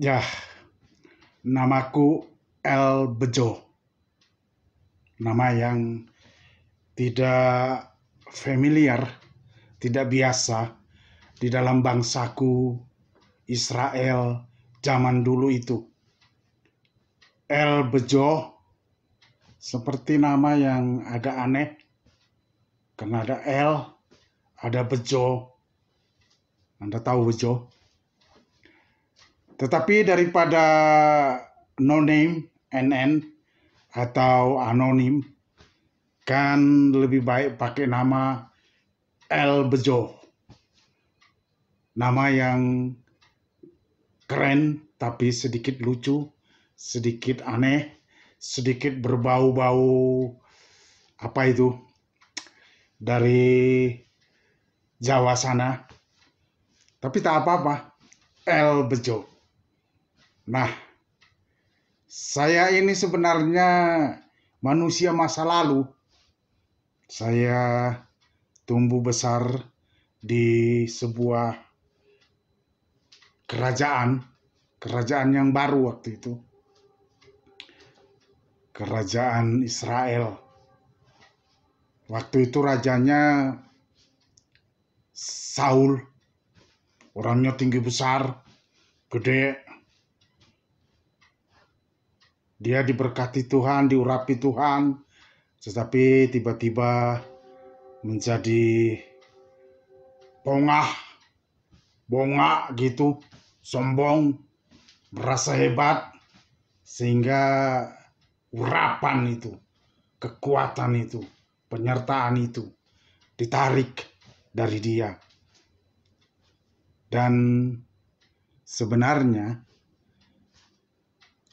Ya, namaku El Bejo. Nama yang tidak familiar, tidak biasa di dalam bangsaku Israel zaman dulu itu. El Bejo seperti nama yang agak aneh karena ada El, ada Bejo. Anda tahu Bejo? Tetapi daripada no name, NN, atau anonim, kan lebih baik pakai nama El Bejo. Nama yang keren tapi sedikit lucu, sedikit aneh, sedikit berbau-bau apa itu dari Jawa sana. Tapi tak apa-apa, El Bejo. Nah, saya ini sebenarnya manusia masa lalu. Saya tumbuh besar di sebuah kerajaan yang baru waktu itu. Kerajaan Israel. Waktu itu rajanya Saul. Orangnya tinggi besar, gede. Dia diberkati Tuhan, diurapi Tuhan, tetapi tiba-tiba menjadi bongak gitu, sombong, merasa hebat, sehingga urapan itu, kekuatan itu, penyertaan itu ditarik dari dia. Dan sebenarnya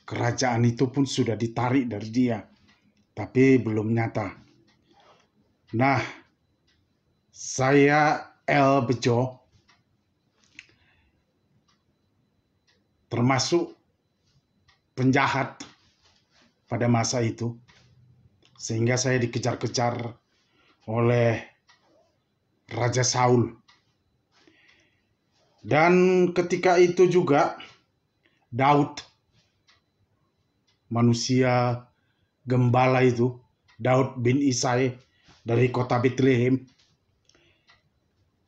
kerajaan itu pun sudah ditarik dari dia, tapi belum nyata. Nah, saya El Bejo termasuk penjahat pada masa itu, sehingga saya dikejar-kejar oleh Raja Saul. Dan ketika itu juga Daud, manusia gembala itu, Daud bin Isai dari kota Bethlehem,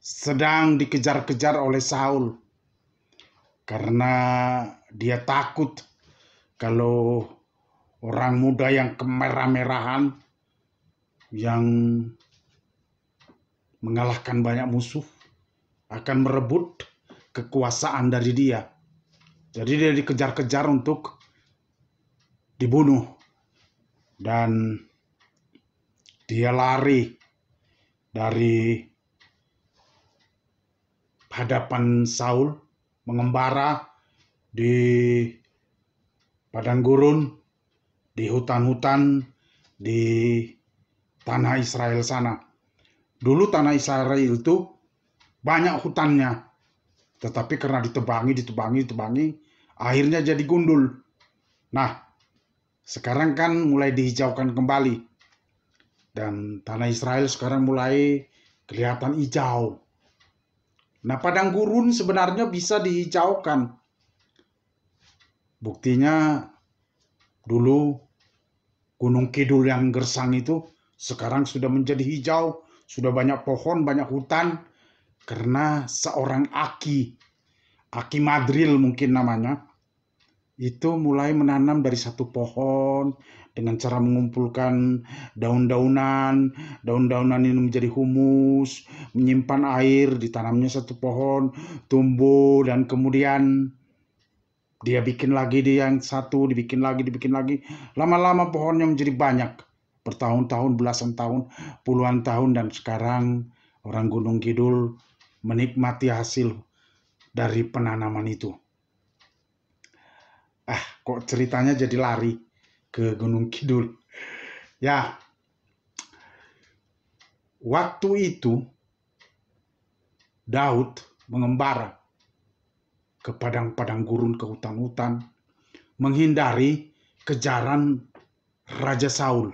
sedang dikejar-kejar oleh Saul karena dia takut kalau orang muda yang kemerah-merahan, yang mengalahkan banyak musuh, akan merebut kekuasaan dari dia. Jadi dia dikejar-kejar untuk dibunuh. Dan dia lari dari hadapan Saul, mengembara di padang gurun, di hutan-hutan, di tanah Israel sana. Dulu tanah Israel itu banyak hutannya, tetapi karena ditebangi, akhirnya jadi gundul. Nah, sekarang kan mulai dihijaukan kembali. Dan tanah Israel sekarang mulai kelihatan hijau. Nah, padang gurun sebenarnya bisa dihijaukan. Buktinya dulu Gunung Kidul yang gersang itu sekarang sudah menjadi hijau, sudah banyak pohon, banyak hutan, karena seorang Aki Madril mungkin namanya, itu mulai menanam dari satu pohon dengan cara mengumpulkan daun-daunan ini menjadi humus, menyimpan air, ditanamnya satu pohon, tumbuh, dan kemudian dia bikin lagi di yang satu, dibikin lagi. Lama-lama pohonnya menjadi banyak, bertahun-tahun, belasan tahun, puluhan tahun, dan sekarang orang Gunung Kidul menikmati hasil dari penanaman itu. Kok ceritanya jadi lari ke Gunung Kidul. Ya, waktu itu Daud mengembara ke padang-padang gurun, ke hutan-hutan, menghindari kejaran Raja Saul.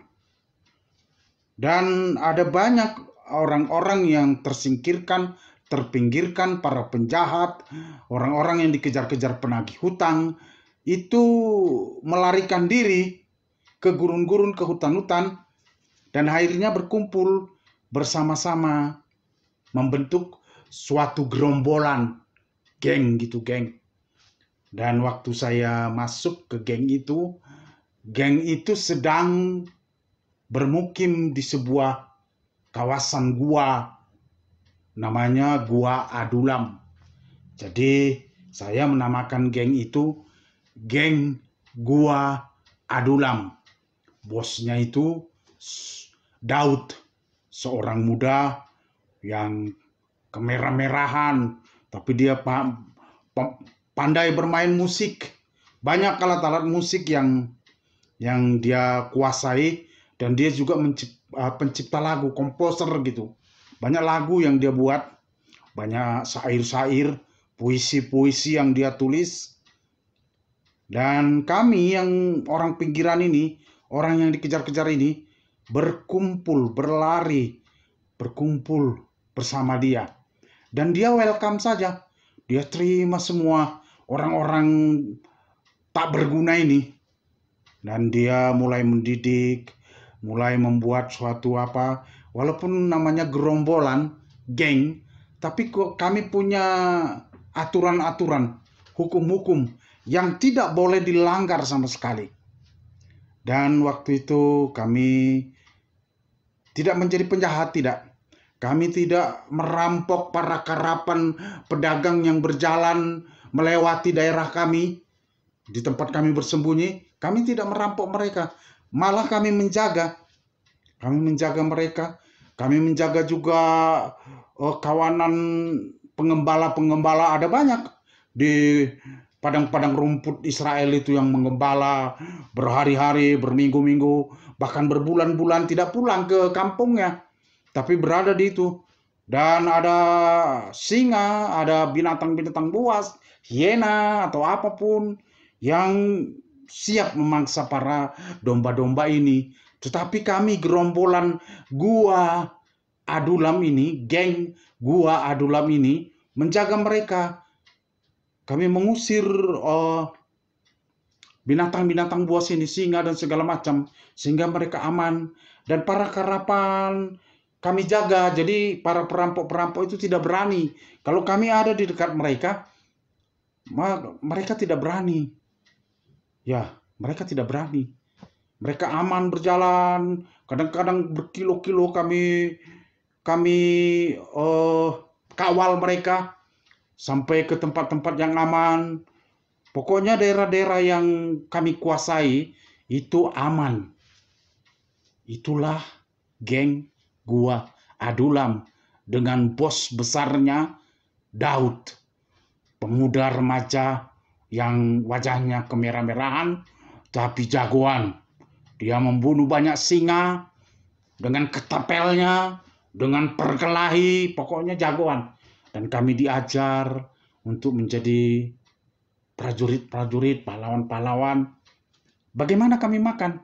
Dan ada banyak orang-orang yang tersingkirkan, terpinggirkan, para penjahat, orang-orang yang dikejar-kejar penagih hutang, itu melarikan diri ke gurun-gurun, ke hutan-hutan, dan akhirnya berkumpul bersama-sama membentuk suatu gerombolan, geng gitu, geng. Dan waktu saya masuk ke geng itu sedang bermukim di sebuah kawasan gua, namanya Gua Adulam. Jadi saya menamakan geng itu geng Gua Adulam. Bosnya itu Daud, seorang muda yang kemerah-merahan, tapi dia pandai bermain musik. Banyak alat-alat musik yang dia kuasai, dan dia juga pencipta lagu, komposer gitu. Banyak lagu yang dia buat, banyak syair-syair, puisi-puisi yang dia tulis. Dan kami yang orang pinggiran ini, orang yang dikejar-kejar ini, berkumpul, berlari, berkumpul bersama dia. Dan dia welcome saja. Dia terima semua orang-orang tak berguna ini. Dan dia mulai mendidik, mulai membuat suatu apa, walaupun namanya gerombolan, geng, tapi kami punya aturan-aturan, hukum-hukum yang tidak boleh dilanggar sama sekali. Dan waktu itu kami tidak menjadi penjahat, tidak. Kami tidak merampok para karapan pedagang yang berjalan melewati daerah kami, di tempat kami bersembunyi. Kami tidak merampok mereka, malah kami menjaga. Kami menjaga mereka. Kami menjaga juga kawanan pengembala-pengembala, ada banyak di padang-padang rumput Israel itu yang mengembala berhari-hari, berminggu-minggu, bahkan berbulan-bulan tidak pulang ke kampungnya, tapi berada di itu. Dan ada singa, ada binatang-binatang buas, hiena atau apapun yang siap memangsa para domba-domba ini. Tetapi kami gerombolan Gua Adulam ini, geng Gua Adulam ini, menjaga mereka. Kami mengusir binatang-binatang buas ini, singa dan segala macam, sehingga mereka aman. Dan para karapan kami jaga, jadi para perampok-perampok itu tidak berani. Kalau kami ada di dekat mereka, mereka tidak berani. Ya, mereka tidak berani. Mereka aman berjalan. Kadang-kadang berkilo-kilo kami kawal mereka sampai ke tempat-tempat yang aman. Pokoknya daerah-daerah yang kami kuasai itu aman. Itulah geng Gua Adulam dengan bos besarnya Daud, pemuda remaja yang wajahnya kemerah-merahan tapi jagoan. Dia membunuh banyak singa dengan ketapelnya, dengan perkelahi, pokoknya jagoan. Dan kami diajar untuk menjadi prajurit-prajurit, pahlawan-pahlawan. Bagaimana kami makan?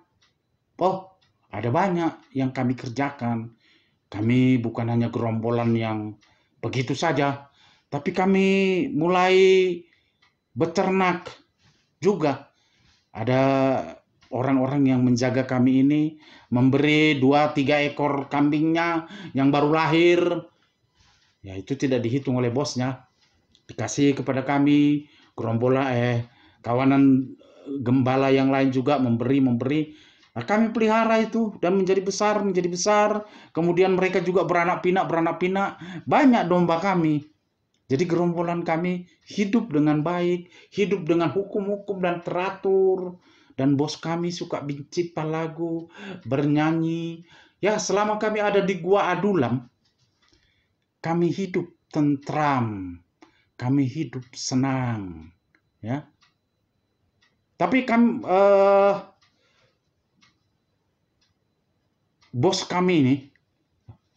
Oh, ada banyak yang kami kerjakan. Kami bukan hanya gerombolan yang begitu saja, tapi kami mulai beternak juga. Ada orang-orang yang menjaga kami ini, memberi 2-3 ekor kambingnya yang baru lahir. Ya, itu tidak dihitung oleh bosnya. Dikasih kepada kami, gerombolan kawanan gembala yang lain juga memberi. Nah, kami pelihara itu dan menjadi besar. Kemudian mereka juga beranak pinak. Banyak domba kami. Jadi gerombolan kami hidup dengan baik, hidup dengan hukum-hukum dan teratur. Dan bos kami suka mencipta lagu, bernyanyi. Ya, selama kami ada di Gua Adulam, kami hidup tentram, kami hidup senang. Ya. Tapi bos kami ini,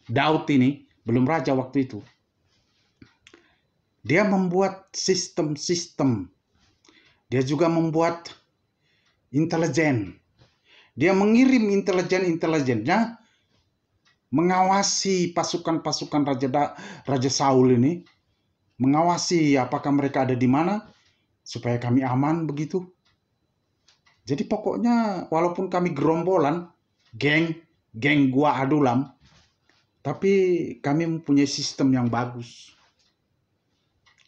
Daud ini, belum raja waktu itu. Dia membuat sistem-sistem. Dia juga membuat intelijen. Dia mengirim intelijennya mengawasi pasukan-pasukan Raja Saul ini, mengawasi apakah mereka ada di mana, supaya kami aman begitu. Jadi pokoknya walaupun kami gerombolan, geng Gua Adulam, tapi kami mempunyai sistem yang bagus.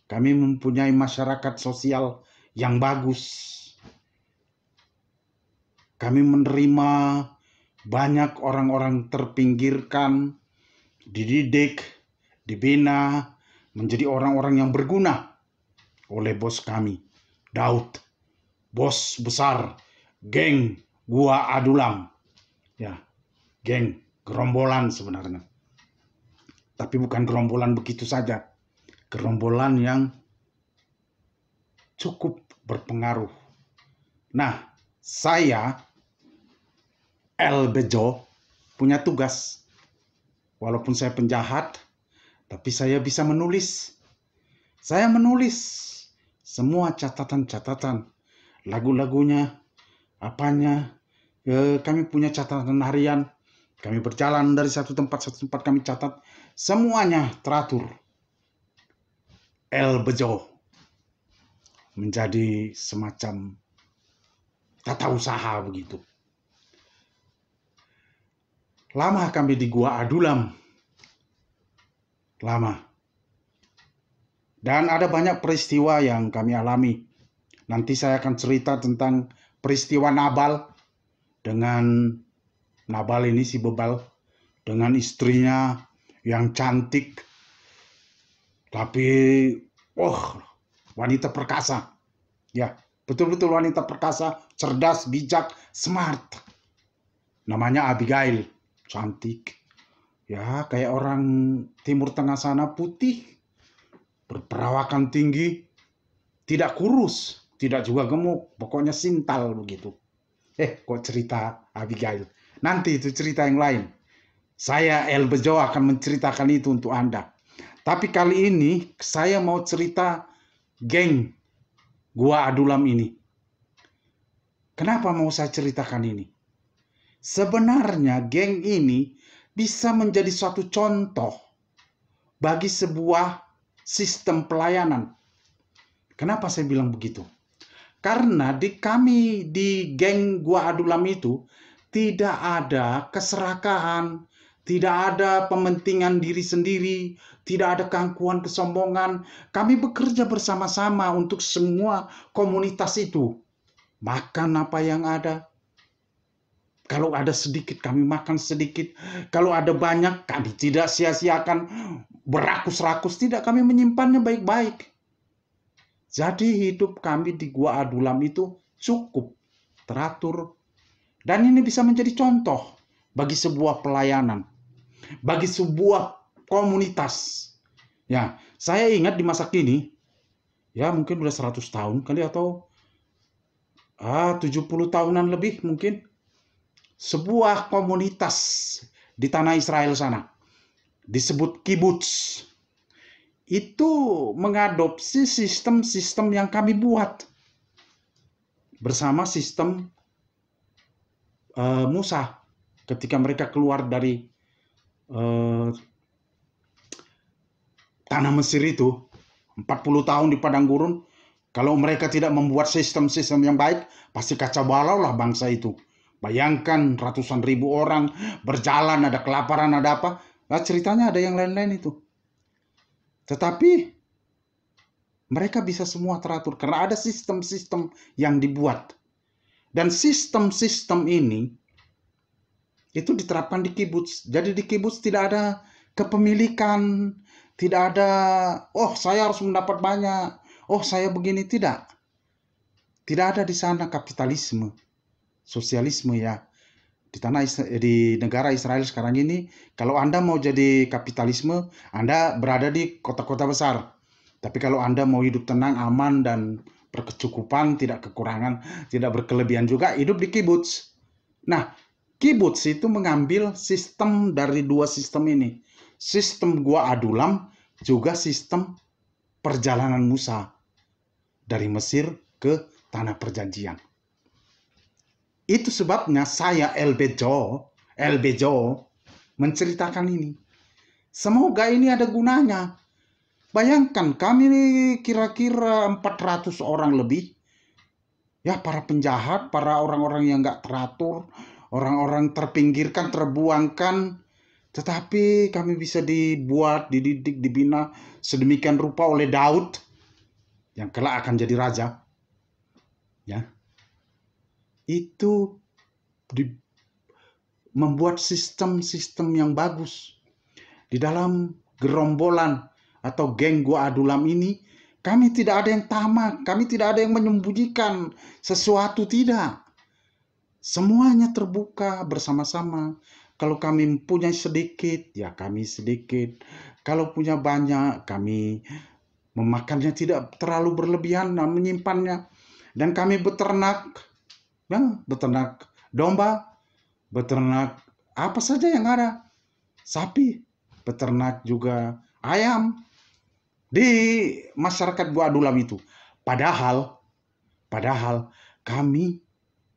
Kami mempunyai masyarakat sosial yang bagus. Kami menerima banyak orang-orang terpinggirkan, dididik, dibina, menjadi orang-orang yang berguna oleh bos kami, Daud, bos besar geng Gua Adulam. Ya, geng, gerombolan sebenarnya. Tapi bukan gerombolan begitu saja. Gerombolan yang cukup berpengaruh. Nah, saya, El Bejo, punya tugas. Walaupun saya penjahat, tapi saya bisa menulis. Saya menulis semua catatan-catatan, lagu-lagunya, apanya. Kami punya catatan harian. Kami berjalan dari satu tempat kami catat. Semuanya teratur. El Bejo menjadi semacam tata usaha begitu. Lama kami di Gua Adulam. Lama. Dan ada banyak peristiwa yang kami alami. Nanti saya akan cerita tentang peristiwa Nabal. Dengan Nabal ini, si bebal, dengan istrinya yang cantik. Tapi, wanita perkasa. Ya, betul-betul wanita perkasa, cerdas, bijak, smart. Namanya Abigail, cantik. Ya, kayak orang Timur Tengah sana, putih, berperawakan tinggi, tidak kurus, tidak juga gemuk, pokoknya sintal begitu. Kok cerita Abigail? Nanti itu cerita yang lain. Saya El Bejo akan menceritakan itu untuk Anda. Tapi kali ini saya mau cerita geng Gua Adulam ini. Kenapa mau saya ceritakan ini? Sebenarnya geng ini bisa menjadi suatu contoh bagi sebuah sistem pelayanan. Kenapa saya bilang begitu? Karena kami di geng Gua Adulam itu tidak ada keserakahan, tidak ada pementingan diri sendiri, tidak ada keangkuhan, kesombongan. Kami bekerja bersama-sama untuk semua komunitas itu. Makan apa yang ada. Kalau ada sedikit, kami makan sedikit. Kalau ada banyak, kami tidak sia-siakan berakus-rakus. Tidak, kami menyimpannya baik-baik. Jadi hidup kami di Gua Adulam itu cukup teratur. Dan ini bisa menjadi contoh bagi sebuah pelayanan. Bagi sebuah komunitas. Ya, saya ingat di masa kini, ya mungkin udah 100 tahun kali atau 70 tahunan lebih mungkin. Sebuah komunitas di tanah Israel sana. Disebut kibuts. Itu mengadopsi sistem-sistem yang kami buat bersama sistem Musa ketika mereka keluar dari tanah Mesir itu 40 tahun di padang gurun. Kalau mereka tidak membuat sistem-sistem yang baik, pasti kacau balau lah bangsa itu. Bayangkan ratusan ribu orang berjalan, ada kelaparan, ada apa. Nah, ceritanya ada yang lain-lain itu. Tetapi mereka bisa semua teratur karena ada sistem-sistem yang dibuat. Dan sistem-sistem ini itu diterapkan di kibuts. Jadi di kibuts tidak ada kepemilikan, tidak ada, saya harus mendapat banyak, saya begini, tidak. Tidak ada di sana kapitalisme, sosialisme ya. Di negara Israel sekarang ini, kalau Anda mau jadi kapitalisme, Anda berada di kota-kota besar. Tapi kalau Anda mau hidup tenang, aman, dan berkecukupan, tidak kekurangan, tidak berkelebihan juga, hidup di kibuts. Nah, kibuts itu mengambil sistem dari dua sistem ini. Sistem Gua Adulam, juga sistem perjalanan Musa dari Mesir ke Tanah Perjanjian. Itu sebabnya saya El Bejo menceritakan ini. Semoga ini ada gunanya. Bayangkan kami ini kira-kira 400 orang lebih. Ya, para penjahat, para orang-orang yang nggak teratur, orang-orang terpinggirkan, terbuangkan. Tetapi kami bisa dibuat, dididik, dibina sedemikian rupa oleh Daud yang kelak akan jadi raja. Ya, itu membuat sistem-sistem yang bagus. Di dalam gerombolan atau geng Gua Adulam ini, kami tidak ada yang tamak, kami tidak ada yang menyembunyikan sesuatu, tidak. Semuanya terbuka bersama-sama. Kalau kami punya sedikit, ya kami sedikit. Kalau punya banyak, kami memakannya tidak terlalu berlebihan dan menyimpannya. Dan kami beternak, ya, beternak domba, beternak apa saja yang ada. Sapi, beternak juga ayam di masyarakat Gua Adulam itu. Padahal kami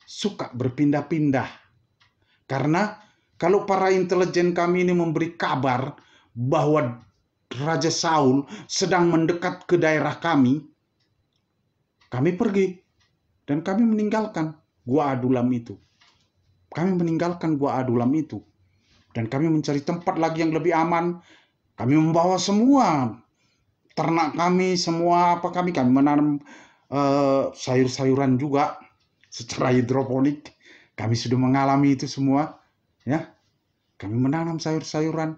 suka berpindah-pindah. Karena kalau para intelijen kami ini memberi kabar bahwa Raja Saul sedang mendekat ke daerah kami pergi dan kami meninggalkan Gua Adulam itu. Kami meninggalkan Gua Adulam itu dan kami mencari tempat lagi yang lebih aman. Kami membawa semua ternak kami, semua apa kami menanam sayur-sayuran juga secara hidroponik. Kami sudah mengalami itu semua, ya. Kami menanam sayur-sayuran,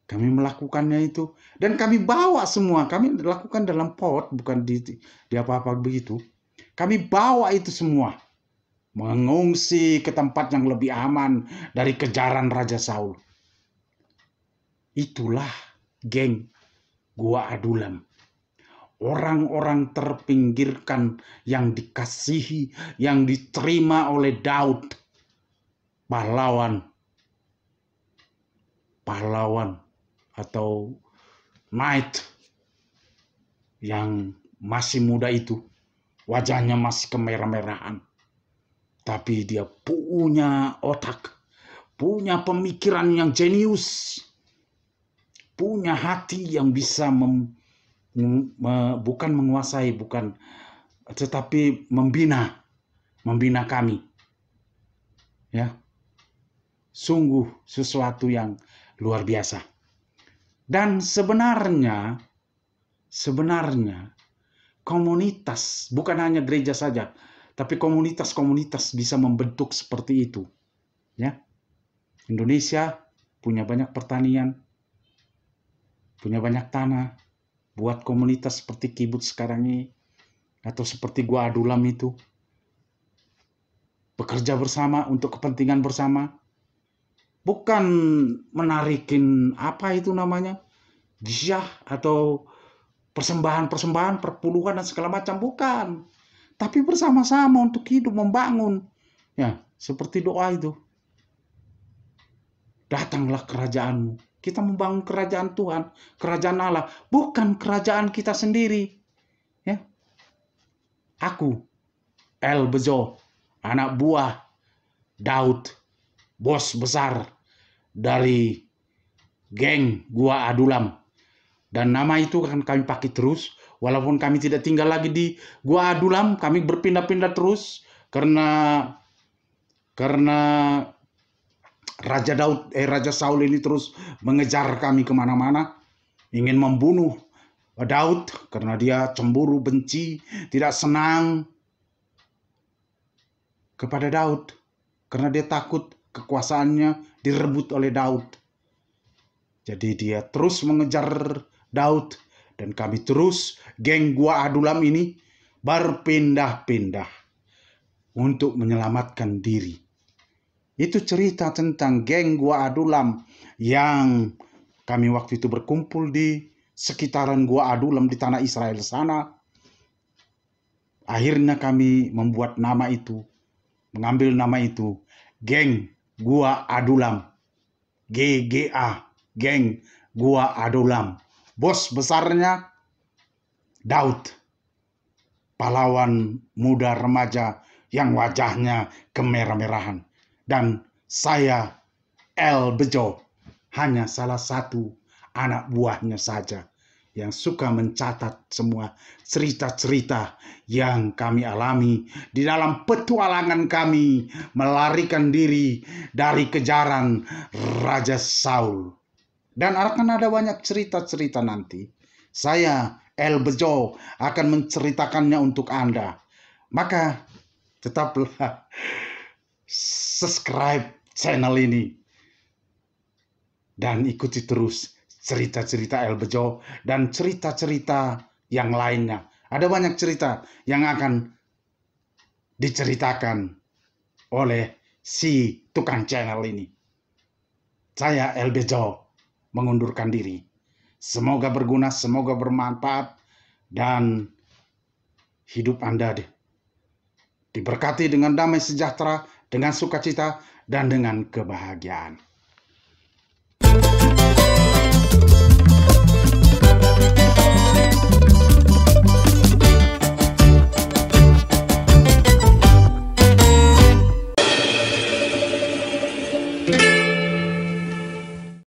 kami melakukannya itu, dan kami bawa semua. Kami lakukan dalam pot, bukan di apa-apa begitu. Kami bawa itu semua, mengungsi ke tempat yang lebih aman dari kejaran Raja Saul. Itulah geng Gua Adulam. Orang-orang terpinggirkan yang dikasihi, yang diterima oleh Daud. Pahlawan atau knight yang masih muda itu. Wajahnya masih kemerah-merahan. Tapi dia punya otak, punya pemikiran yang jenius, punya hati yang bisa bukan menguasai, tetapi membina kami. Ya, sungguh sesuatu yang luar biasa. Dan sebenarnya komunitas, bukan hanya gereja saja, tapi komunitas-komunitas bisa membentuk seperti itu. Ya, Indonesia punya banyak pertanian, punya banyak tanah. Buat komunitas seperti Kibbutz sekarang ini, atau seperti Gua Adulam itu, bekerja bersama untuk kepentingan bersama, bukan menarikin apa itu namanya, jizyah atau persembahan perpuluhan dan segala macam, bukan, tapi bersama-sama untuk hidup, membangun, ya, seperti doa itu. Datanglah kerajaanmu. Kita membangun kerajaan Tuhan, kerajaan Allah, bukan kerajaan kita sendiri. Ya. Aku, El Bezo, anak buah Daud, bos besar dari geng Gua Adulam. Dan nama itu akan kami pakai terus, walaupun kami tidak tinggal lagi di Gua Adulam, kami berpindah-pindah terus karena Raja Saul ini terus mengejar kami kemana-mana, ingin membunuh Daud karena dia cemburu, benci, tidak senang kepada Daud karena dia takut kekuasaannya direbut oleh Daud. Jadi dia terus mengejar Daud dan kami terus, geng Gua Adulam ini berpindah-pindah untuk menyelamatkan diri. Itu cerita tentang geng Gua Adulam yang kami waktu itu berkumpul di sekitaran Gua Adulam di tanah Israel sana. Akhirnya kami membuat nama itu, mengambil nama itu, geng Gua Adulam. GGA, geng Gua Adulam. Bos besarnya Daud, pahlawan muda remaja yang wajahnya kemerah-merahan. Dan saya El Bejo, hanya salah satu anak buahnya saja yang suka mencatat semua cerita-cerita yang kami alami di dalam petualangan kami melarikan diri dari kejaran Raja Saul. Dan akan ada banyak cerita-cerita nanti. Saya, El Bejo, akan menceritakannya untuk Anda. Maka tetaplah subscribe channel ini dan ikuti terus cerita-cerita El Bejo dan cerita-cerita yang lainnya. Ada banyak cerita yang akan diceritakan oleh si tukang channel ini. Saya El Bejo mengundurkan diri. Semoga berguna, semoga bermanfaat, dan hidup Anda diberkati dengan damai sejahtera, dengan sukacita, dan dengan kebahagiaan.